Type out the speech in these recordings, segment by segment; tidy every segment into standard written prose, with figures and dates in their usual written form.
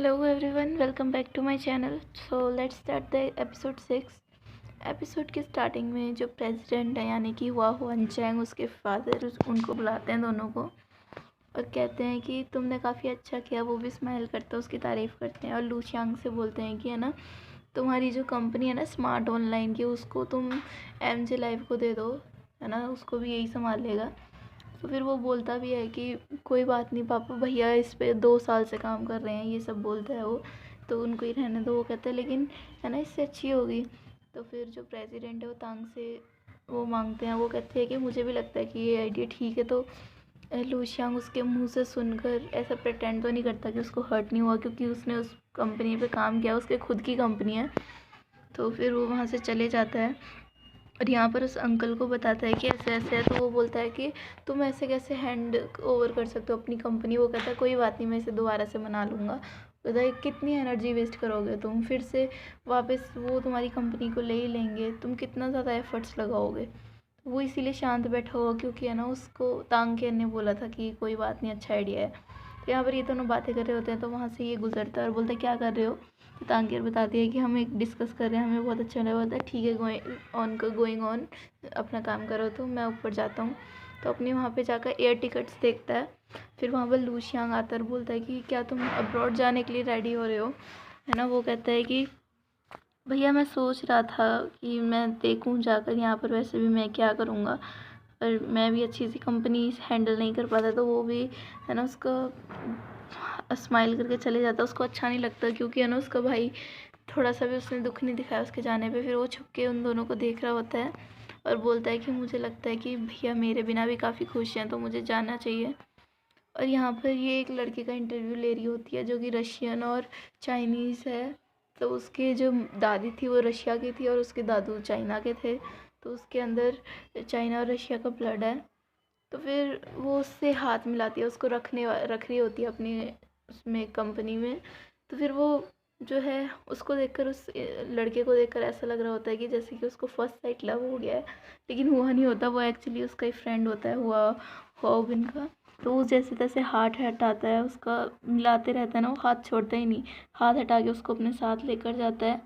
Hello everyone, welcome back to my channel. So let's start the episode 6. Episode के starting में जो president है यानी कि हुआ हुआन चैंग उसके फादर उनको बुलाते हैं दोनों को और कहते हैं कि तुमने काफ़ी अच्छा किया। वो भी स्माइल करते हैं, उसकी तारीफ़ करते हैं और लू चांग से बोलते हैं कि है ना, तुम्हारी जो कंपनी है ना स्मार्ट ऑनलाइन की, उसको तुम एमजे लाइव को दे दो, है ना, उसको भी यही संभाल लेगा। तो फिर वो बोलता भी है कि कोई बात नहीं पापा, भैया इस पे 2 साल से काम कर रहे हैं, ये सब बोलता है वो, तो उनको ही रहने दो। वो कहता है लेकिन है ना, इससे अच्छी होगी। तो फिर जो प्रेसिडेंट है वो तांग से वो मांगते हैं। वो कहते हैं कि मुझे भी लगता है कि ये आइडिया ठीक है। तो लूशियांग उसके मुंह से सुनकर ऐसा प्रिटेंड तो नहीं करता कि उसको हर्ट नहीं हुआ, क्योंकि उसने उस कंपनी पे काम किया, उसके खुद की कंपनी है। तो फिर वो वहाँ से चले जाता है और यहाँ पर उस अंकल को बताता है कि ऐसे ऐसे है। तो वो बोलता है कि तुम ऐसे कैसे हैंड ओवर कर सकते हो अपनी कंपनी। वो कहता है कोई बात नहीं, मैं इसे दोबारा से बना लूँगा। कहता है कितनी एनर्जी वेस्ट करोगे तुम, फिर से वापस वो तुम्हारी कंपनी को ले ही लेंगे, तुम कितना ज़्यादा एफर्ट्स लगाओगे। वो इसीलिए शांत बैठा हुआ, क्योंकि है ना, उसको तांग ने बोला था कि कोई बात नहीं, अच्छा आइडिया है। तो यहाँ पर ये दोनों बातें कर रहे होते हैं, तो वहाँ से ये गुजरता है और बोलता है क्या कर रहे हो। तो तांगियर बताती है कि हम एक डिस्कस कर रहे हैं, हमें बहुत अच्छा लगा। बोलता है ठीक है, गोइंग ऑन, अपना काम करो, तो मैं ऊपर जाता हूँ। तो अपनी वहाँ पे जाकर एयर टिकट्स देखता है। फिर वहाँ पर लूशियांग आता है और बोलता है कि क्या तुम अब्रॉड जाने के लिए रेडी हो रहे हो, है ना। वो कहता है कि भैया मैं सोच रहा था कि मैं देखूं जाकर यहाँ पर, वैसे भी मैं क्या करूँगा, पर मैं भी अच्छी सी कंपनी हैंडल नहीं कर पाता। तो वो भी है ना, उसका स्माइल करके चले जाता है। उसको अच्छा नहीं लगता, क्योंकि है ना, उसका भाई थोड़ा सा भी उसने दुख नहीं दिखाया उसके जाने पे। फिर वो छुप के उन दोनों को देख रहा होता है और बोलता है कि मुझे लगता है कि भैया मेरे बिना भी काफ़ी खुश हैं, तो मुझे जाना चाहिए। और यहाँ पर ये एक लड़के का इंटरव्यू ले रही होती है जो कि रशियन और चाइनीज़ है। तो उसके जो दादी थी वो रशिया की थी और उसके दादू चाइना के थे। तो उसके अंदर चाइना और रशिया का ब्लड है। तो फिर वो उससे हाथ मिलाती है, उसको रख रही होती है अपनी उसमें कंपनी में। तो फिर वो जो है उसको देखकर, उस लड़के को देखकर ऐसा लग रहा होता है कि जैसे कि उसको फर्स्ट साइट लव हो गया है, लेकिन हुआ नहीं होता। वो एक्चुअली उसका ही फ्रेंड होता है, हुआ का। तो वो जैसे तैसे हाथ हटाता है, उसका मिलाते रहता है ना, वो हाथ छोड़ता ही नहीं। हाथ हटा के उसको अपने साथ लेकर जाता है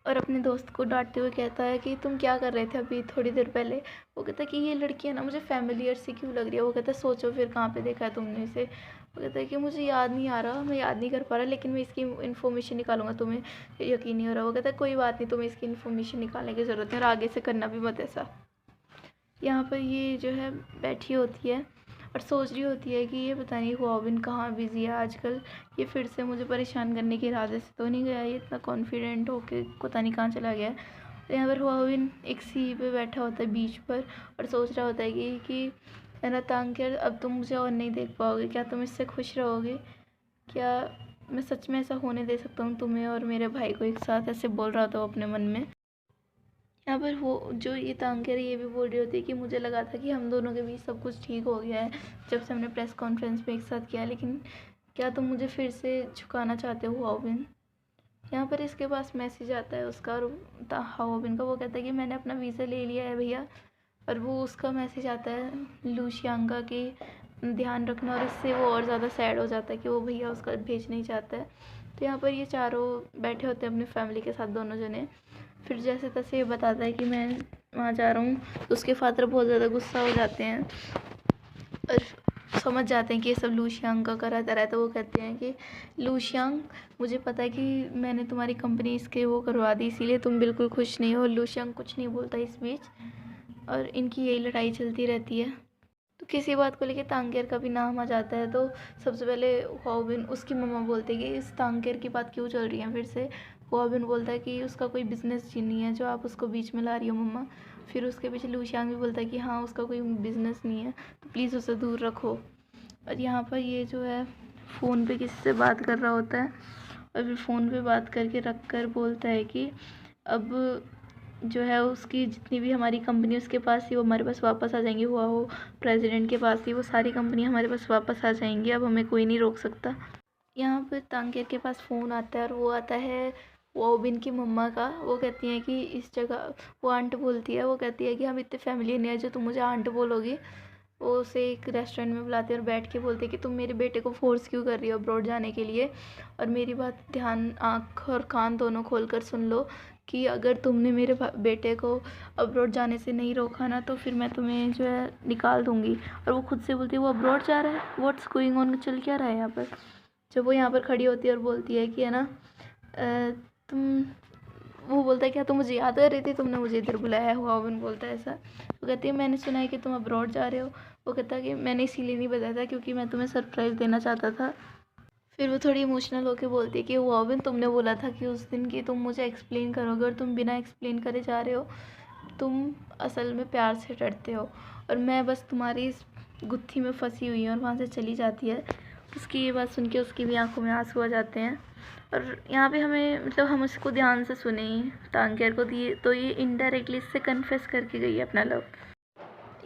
और अपने दोस्त को डांटते हुए कहता है कि तुम क्या कर रहे थे अभी थोड़ी देर पहले। वो कहता है कि ये लड़की है ना, मुझे फैमिलियर सी क्यों लग रही है। वो कहता है सोचो फिर कहाँ पे देखा है तुमने इसे। वो कहता है कि मुझे याद नहीं आ रहा, मैं याद नहीं कर पा रहा, लेकिन मैं इसकी इन्फॉर्मेशन निकालूंगा, तुम्हें यकीन नहीं हो रहा। वो कहता है कोई बात नहीं, तुम्हें इसकी इन्फॉर्मेशन निकालने की ज़रूरत है और आगे से करना भी मत ऐसा। यहाँ पर ये जो है बैठी होती है और सोच रही होती है कि ये पता नहीं हुआबिन कहाँ बिज़ी है आजकल, ये फिर से मुझे परेशान करने के इरादे से तो नहीं गया, ये इतना कॉन्फिडेंट होके पता नहीं कहाँ चला गया। तो यहाँ पर हुआबिन एक सी पे बैठा होता है बीच पर और सोच रहा होता है कि है ना, तांग अब तुम मुझे और नहीं देख पाओगे, क्या तुम इससे खुश रहोगे, क्या मैं सच में ऐसा होने दे सकता हूँ तुम्हें और मेरे भाई को एक साथ। ऐसे बोल रहा था अपने मन में। यहाँ पर वो जो ये तांग ये भी बोल रही होती है कि मुझे लगा था कि हम दोनों के बीच सब कुछ ठीक हो गया है जब से हमने प्रेस कॉन्फ्रेंस में एक साथ किया, लेकिन क्या तुम मुझे फिर से झुकाना चाहते हो हाओबिन। यहाँ पर इसके पास मैसेज आता है उसका और हाओबिन का। वो कहता है कि मैंने अपना वीज़ा ले लिया है भैया। और वो उसका मैसेज आता है लूशियांग का कि ध्यान रखना, और इससे वो और ज़्यादा सैड हो जाता है कि वो भैया उसका भेज नहीं चाहता है। तो यहाँ पर ये चारों बैठे होते हैं अपनी फैमिली के साथ, दोनों जने। फिर जैसे तैसे ये बताता है कि मैं वहाँ जा रहा हूँ, तो उसके फादर बहुत ज़्यादा गुस्सा हो जाते हैं और समझ जाते हैं कि ये सब लूशियांग का करा धरा है। तो वो कहते हैं कि लूशियांग, मुझे पता है कि मैंने तुम्हारी कंपनी इसके वो करवा दी, इसीलिए तुम बिल्कुल खुश नहीं हो। लूशियांग कुछ नहीं बोलता इस बीच और इनकी यही लड़ाई चलती रहती है। तो किसी बात को लेके तांगेर का भी नाम आ जाता है। तो सबसे पहले हुआबिन, उसकी मम्मा बोलते हैं कि इस तांगेर की बात क्यों चल रही है फिर से। हुआबिन बोलता है कि उसका कोई बिज़नेस नहीं है जो आप उसको बीच में ला रही हो मम्मा। फिर उसके पीछे लूशियांग भी बोलता है कि हाँ, उसका कोई बिज़नेस नहीं है, तो प्लीज़ उसे दूर रखो। और यहाँ पर ये जो है फ़ोन पे किसी से बात कर रहा होता है और फिर फ़ोन पे बात करके रख कर बोलता है कि अब जो है उसकी जितनी भी हमारी कंपनी उसके पास थी वो हमारे पास वापस आ जाएंगी। हुआ हो प्रेसिडेंट के पास थी, वो सारी कंपनी हमारे पास वापस आ जाएंगी, अब हमें कोई नहीं रोक सकता। यहाँ पर तांगेर के पास फ़ोन आता है और वो आता है वोबिन की मम्मा का। वो कहती हैं कि इस जगह, वो आंट बोलती है, वो कहती है कि हम इतने फैमिली नहीं है जो तुम मुझे आंट बोलोगी। वो उसे एक रेस्टोरेंट में बुलाते हैं और बैठ के बोलते हैं कि तुम मेरे बेटे को फोर्स क्यों कर रही हो अब्रॉड जाने के लिए, और मेरी बात ध्यान आँख और कान दोनों खोल कर सुन लो कि अगर तुमने मेरे बेटे को अब्रॉड जाने से नहीं रोका ना तो फिर मैं तुम्हें जो है निकाल दूँगी। और वो खुद से बोलती है वो अब्रॉड जा रहा है, व्हाट्स गोइंग ऑन, चल क्या रहा है यहाँ पर। जब वो यहाँ पर खड़ी होती है और बोलती है कि है ना तुम, वो बोलता है क्या तुम मुझे याद कर रही थी, तुमने मुझे इधर बुलाया हुआ। ओवन बोलता है ऐसा। वो कहती है मैंने सुना है कि तुम अब्रॉड जा रहे हो। वो कहता है कि मैंने इसीलिए नहीं बताया था क्योंकि मैं तुम्हें सरप्राइज़ देना चाहता था। फिर वो थोड़ी इमोशनल होकर बोलती है कि ओवन तुमने बोला था कि उस दिन की तुम मुझे एक्सप्लेन करोगे और तुम बिना एक्सप्लेन करे जा रहे हो। तुम असल में प्यार से डरते हो और मैं बस तुम्हारी इस गुत्थी में फंसी हुई हूँ। और वहाँ से चली जाती है। उसकी ये बात सुन के उसकी भी आंखों में आंसू आ जाते हैं। और यहाँ पे हमें मतलब हम उसको ध्यान से सुने तांकेर को दिए तो ये इनडायरेक्टली इससे कन्फेस करके गई है अपना लव।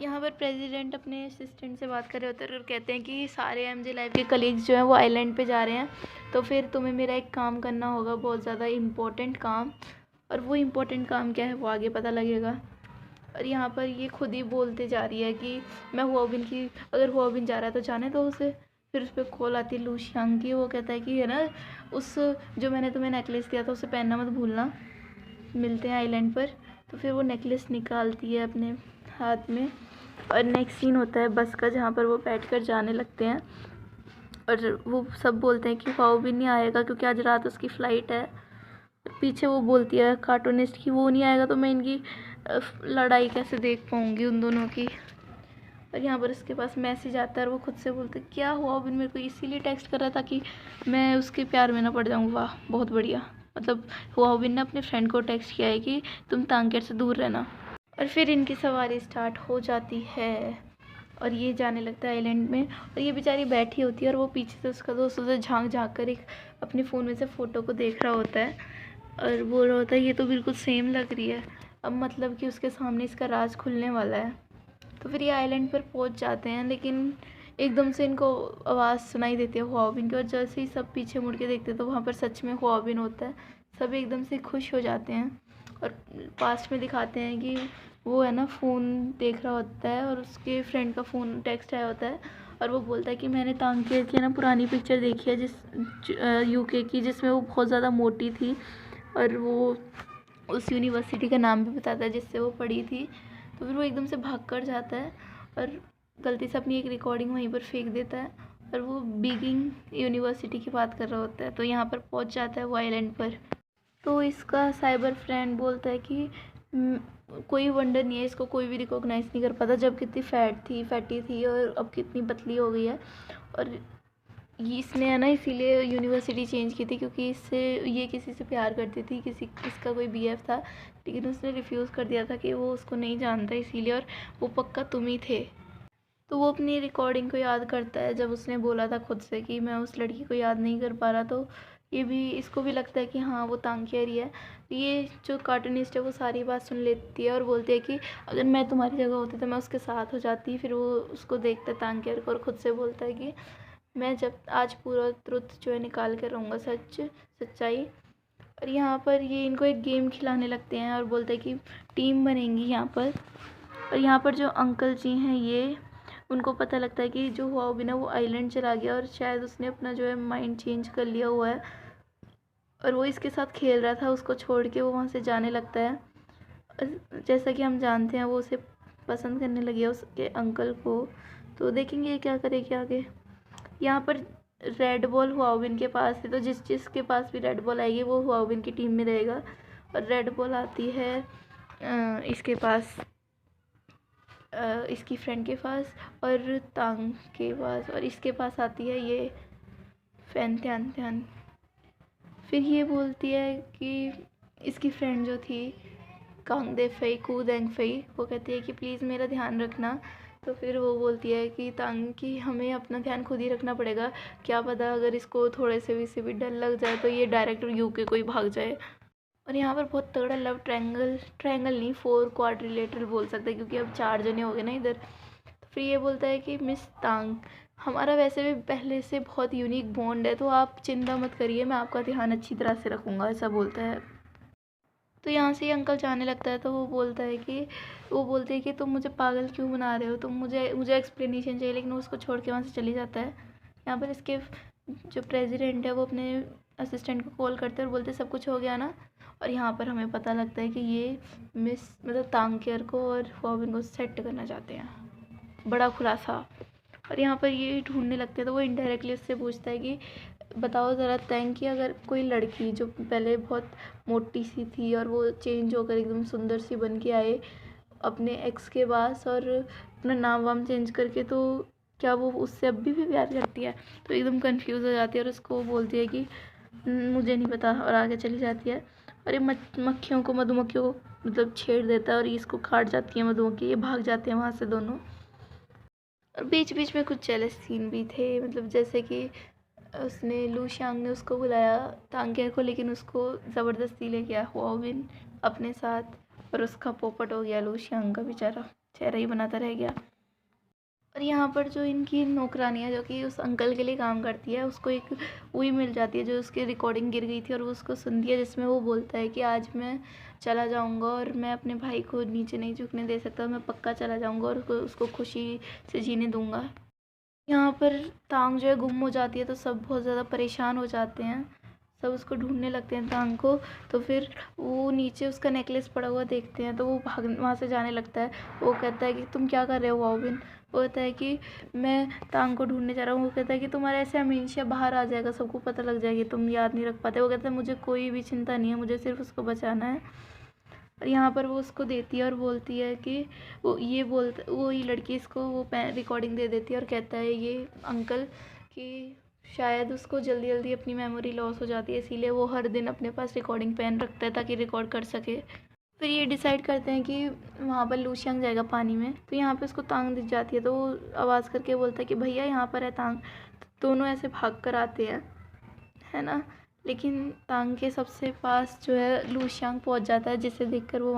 यहाँ पर प्रेसिडेंट अपने असिस्टेंट से बात कर रहे होते हैं और कहते हैं कि सारे एमजे लाइफ के कलीग्स जो हैं वो आइलैंड पे जा रहे हैं, तो फिर तुम्हें मेरा एक काम करना होगा, बहुत ज़्यादा इम्पोर्टेंट काम। और वो इम्पोर्टेंट काम क्या है वो आगे पता लगेगा। और यहाँ पर ये खुद ही बोलते जा रही है कि मैं हुआबिन की, अगर हुआबिन जा रहा है तो जाने दो उसे। फिर उस पर कॉल आती है लूशियांग की। वो कहता है कि है ना उस जो मैंने तुम्हें नेकलेस दिया था उसे पहनना मत भूलना, मिलते हैं आइलैंड पर। तो फिर वो नेकलेस निकालती है अपने हाथ में। और नेक्स्ट सीन होता है बस का, जहाँ पर वो बैठकर जाने लगते हैं और वो सब बोलते हैं कि हुआबिन नहीं आएगा क्योंकि आज रात उसकी फ़्लाइट है। पीछे वो बोलती है कार्टूनिस्ट की वो नहीं आएगा तो मैं इनकी लड़ाई कैसे देख पाऊँगी उन दोनों की। और यहाँ पर उसके पास मैसेज आता है और वो खुद से बोलते क्या हुआ बिन मेरे को इसीलिए टेक्स्ट कर रहा था कि मैं उसके प्यार में ना पड़ जाऊँ। वाह बहुत बढ़िया। मतलब हुआबिन ने अपने फ्रेंड को टेक्स्ट किया है कि तुम तांकेर से दूर रहना। और फिर इनकी सवारी स्टार्ट हो जाती है और ये जाने लगता है आइलैंड में। और ये बेचारी बैठी होती है और वो पीछे से उसका दोस्त उसे झांक झांक कर एक अपने फ़ोन में से फ़ोटो को देख रहा होता है और बोल रहा होता है ये तो बिल्कुल सेम लग रही है। अब मतलब कि उसके सामने इसका राज खुलने वाला है। तो फिर ये आइलैंड पर पहुंच जाते हैं, लेकिन एकदम से इनको आवाज़ सुनाई देती है हुआबिन की। और जैसे ही सब पीछे मुड़ के देखते हैं तो वहाँ पर सच में हुआबिन होता है। सब एकदम से खुश हो जाते हैं और पास्ट में दिखाते हैं कि वो है ना फ़ोन देख रहा होता है और उसके फ्रेंड का फ़ोन टेक्स्ट आया होता है और वो बोलता है कि मैंने तांकेर की ना पुरानी पिक्चर देखी है जिस यूके की, जिसमें वो बहुत ज़्यादा मोटी थी और वो उस यूनिवर्सिटी का नाम भी बताता है जिससे वो पढ़ी थी। तो फिर वो एकदम से भाग कर जाता है और गलती से अपनी एक रिकॉर्डिंग वहीं पर फेंक देता है और वो बिगिंग यूनिवर्सिटी की बात कर रहा होता है। तो यहाँ पर पहुँच जाता है वो आइलैंड पर। तो इसका साइबर फ्रेंड बोलता है कि कोई वंडर नहीं है, इसको कोई भी रिकॉग्नाइज़ नहीं कर पाता जब कितनी फैटी थी और अब कितनी पतली हो गई है। और इसने है ना इसीलिए यूनिवर्सिटी चेंज की थी क्योंकि इससे ये किसी से प्यार करती थी, किसी इसका कोई बीएफ था, लेकिन उसने रिफ्यूज़ कर दिया था कि वो उसको नहीं जानता इसीलिए, और वो पक्का तुम ही थे। तो वो अपनी रिकॉर्डिंग को याद करता है जब उसने बोला था खुद से कि मैं उस लड़की को याद नहीं कर पा रहा। तो ये भी इसको भी लगता है कि हाँ वो तांकेर ही है। ये जो कार्टूनिस्ट है वो सारी बात सुन लेती है और बोलती है कि अगर मैं तुम्हारी जगह होती तो मैं उसके साथ हो जाती। फिर वो उसको देखता है तांकेर को और ख़ुद से बोलता है कि मैं जब आज पूरा ट्रुथ जो है निकाल कर रहूँगा, सच्चाई। और यहाँ पर ये इनको एक गेम खिलाने लगते हैं और बोलते हैं कि टीम बनेंगी यहाँ पर। और यहाँ पर जो अंकल जी हैं ये उनको पता लगता है कि जो हुआबिन वो आइलैंड चला गया और शायद उसने अपना जो है माइंड चेंज कर लिया हुआ है और वो इसके साथ खेल रहा था। उसको छोड़ के वो वहाँ से जाने लगता है और जैसा कि हम जानते हैं वो उसे पसंद करने लगी है उसके अंकल को। तो देखेंगे ये क्या करेगी आगे। यहाँ पर रेड बॉल हुआबिन के पास है, तो जिसके पास भी रेड बॉल आएगी वो हुआबिन की टीम में रहेगा। और रेड बॉल आती है इसके पास, इसकी फ्रेंड के पास और तांग के पास, और इसके पास आती है ये फैन त्यान। फिर ये बोलती है कि इसकी फ्रेंड जो थी कांगदे फई कूदेंग फई, वो कहती है कि प्लीज़ मेरा ध्यान रखना। तो फिर वो बोलती है कि तांग कि हमें अपना ध्यान खुद ही रखना पड़ेगा, क्या पता अगर इसको थोड़े से भी डर लग जाए तो ये डायरेक्ट यूके को ही भाग जाए। और यहाँ पर बहुत तगड़ा लव ट्रायंगल नहीं 4 क्वाड्रिलेटरल बोल सकते हैं क्योंकि अब 4 जने हो गए ना इधर। तो फिर ये बोलता है कि मिस तांग हमारा वैसे भी पहले से बहुत यूनिक बॉन्ड है, तो आप चिंता मत करिए, मैं आपका ध्यान अच्छी तरह से रखूँगा, ऐसा बोलता है। तो यहाँ से ये अंकल जाने लगता है, तो वो बोलते हैं कि तुम मुझे पागल क्यों बना रहे हो, तुम मुझे एक्सप्लेनेशन चाहिए, लेकिन वो उसको छोड़ के वहाँ से चली जाता है। यहाँ पर इसके जो प्रेसिडेंट है वो अपने असिस्टेंट को कॉल करते हैं और बोलते सब कुछ हो गया ना। और यहाँ पर हमें पता लगता है कि ये तांग को और ह्वाओबिन को सेट करना चाहते हैं। बड़ा खुलासा। और यहाँ पर ये ढूंढने लगते हैं, तो वो इनडायरेक्टली उससे पूछता है कि बताओ ज़रा तैंग की अगर कोई लड़की जो पहले बहुत मोटी सी थी और वो चेंज होकर एकदम सुंदर सी बन के आए अपने एक्स के पास और अपना नाम वाम चेंज करके, तो क्या वो उससे अभी भी प्यार करती है? तो एकदम कंफ्यूज हो जाती है और उसको बोलती है कि मुझे नहीं पता, और आगे चली जाती है। और ये मधुमक्खियों को मतलब छेड़ देता है और इसको काट जाती है मधुमक्खी, ये भाग जाते हैं वहाँ से दोनों। और बीच बीच में कुछ जेलस सीन भी थे, मतलब जैसे कि उसने लू शांग ने उसको बुलाया तांग को, लेकिन उसको ज़बरदस्ती ले गया ह्वाओबिन अपने साथ, और उसका पोपट हो गया लू शांग का, बेचारा चेहरा ही बनाता रह गया। और यहाँ पर जो इनकी नौकरानी है जो कि उस अंकल के लिए काम करती है, उसको एक वही मिल जाती है जो उसकी रिकॉर्डिंग गिर गई थी, और वो उसको सुनती है, जिसमें वो बोलता है कि आज मैं चला जाऊँगा और मैं अपने भाई को नीचे नहीं झुकने दे सकता, मैं पक्का चला जाऊँगा और उसको खुशी से जीने दूँगा। यहाँ पर तांग जो है गुम हो जाती है, तो सब बहुत ज़्यादा परेशान हो जाते हैं, सब उसको ढूंढने लगते हैं तांग को। तो फिर वो नीचे उसका नेकलेस पड़ा हुआ देखते हैं, तो वो वहाँ से जाने लगता है। वो कहता है कि तुम क्या कर रहे हो ह्वाओबिन? वो कहता है कि मैं तांग को ढूंढने जा रहा हूँ। वो कहता है कि तुम्हारा ऐसे अमीनशिया बाहर आ जाएगा, सबको पता लग जाएगी, तुम याद नहीं रख पाते। वो कहता है मुझे कोई भी चिंता नहीं है, मुझे सिर्फ उसको बचाना है। और यहाँ पर वो उसको देती है और बोलती है कि वो ये लड़की इसको वो रिकॉर्डिंग दे देती है और कहता है ये अंकल कि शायद उसको जल्दी जल्दी अपनी मेमोरी लॉस हो जाती है, इसीलिए वो हर दिन अपने पास रिकॉर्डिंग पेन रखता है ताकि रिकॉर्ड कर सके। फिर ये डिसाइड करते हैं कि वहाँ पर लू शांग जाएगा पानी में, तो यहाँ पे उसको तांग दिख जाती है, तो वो आवाज़ करके बोलता है कि भैया यहाँ पर है तांग। तो दोनों ऐसे भाग कर आते हैं, है ना। लेकिन तांग के सबसे पास जो है लू शांग पहुँच जाता है, जिसे देखकर वो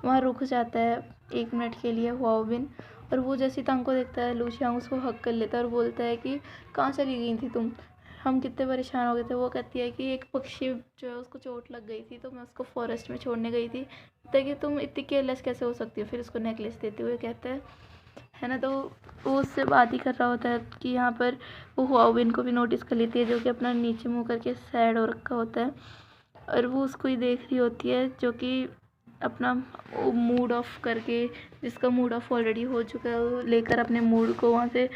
वहाँ रुक जाता है 1 मिनट के लिए ह्वाओबिन। और वो जैसे तांग को देखता है, लू शांग उसको हक कर लेता है और बोलता है कि कहाँ चली गई थी तुम, हम कितने परेशान हो गए थे। वो कहती है कि एक पक्षी जो है उसको चोट लग गई थी, तो मैं उसको फॉरेस्ट में छोड़ने गई थी। कहता है कि तुम इतनी केयरलेस कैसे हो सकती हो? फिर उसको नेकलेस देते हुए कहता है ना। तो वो उससे बात ही कर रहा होता है कि यहाँ पर वो ह्वाओबिन को भी नोटिस कर लेती है, जो कि अपना नीचे मुँह करके सैड हो रखा होता है, और वो उसको ही देख रही होती है, जो कि अपना मूड ऑफ करके, जिसका मूड ऑफ ऑलरेडी हो चुका है, वो लेकर अपने मूड को वहाँ से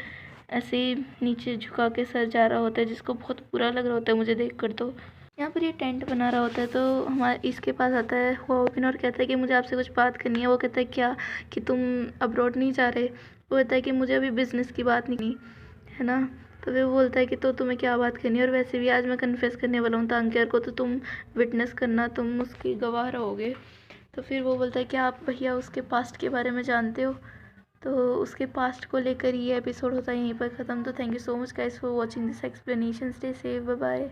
ऐसे ही नीचे झुका के सर जा रहा होता है, जिसको बहुत बुरा लग रहा होता है मुझे देखकर। तो यहाँ पर ये टेंट बना रहा होता है, तो हमारे इसके पास आता है ह्वाओबिन और कहता है कि मुझे आपसे कुछ बात करनी है। वो कहता है क्या, कि तुम अब्रॉड नहीं जा रहे? वो कहता है कि मुझे अभी बिज़नेस की बात नहीं, है ना। तो फिर वो बोलता है कि तो तुम्हें क्या बात करनी है, और वैसे भी आज मैं कन्फेस करने वाला हूँ तांग को, तो तुम विटनेस करना, तुम उसकी गवाह रहोगे। तो फिर वो बोलता है कि आप भैया उसके पास्ट के बारे में जानते हो? तो उसके पास्ट को लेकर ये एपिसोड होता है यहीं पर ख़त्म। तो thank you so much guys for watching this explanation. Stay safe, bye bye.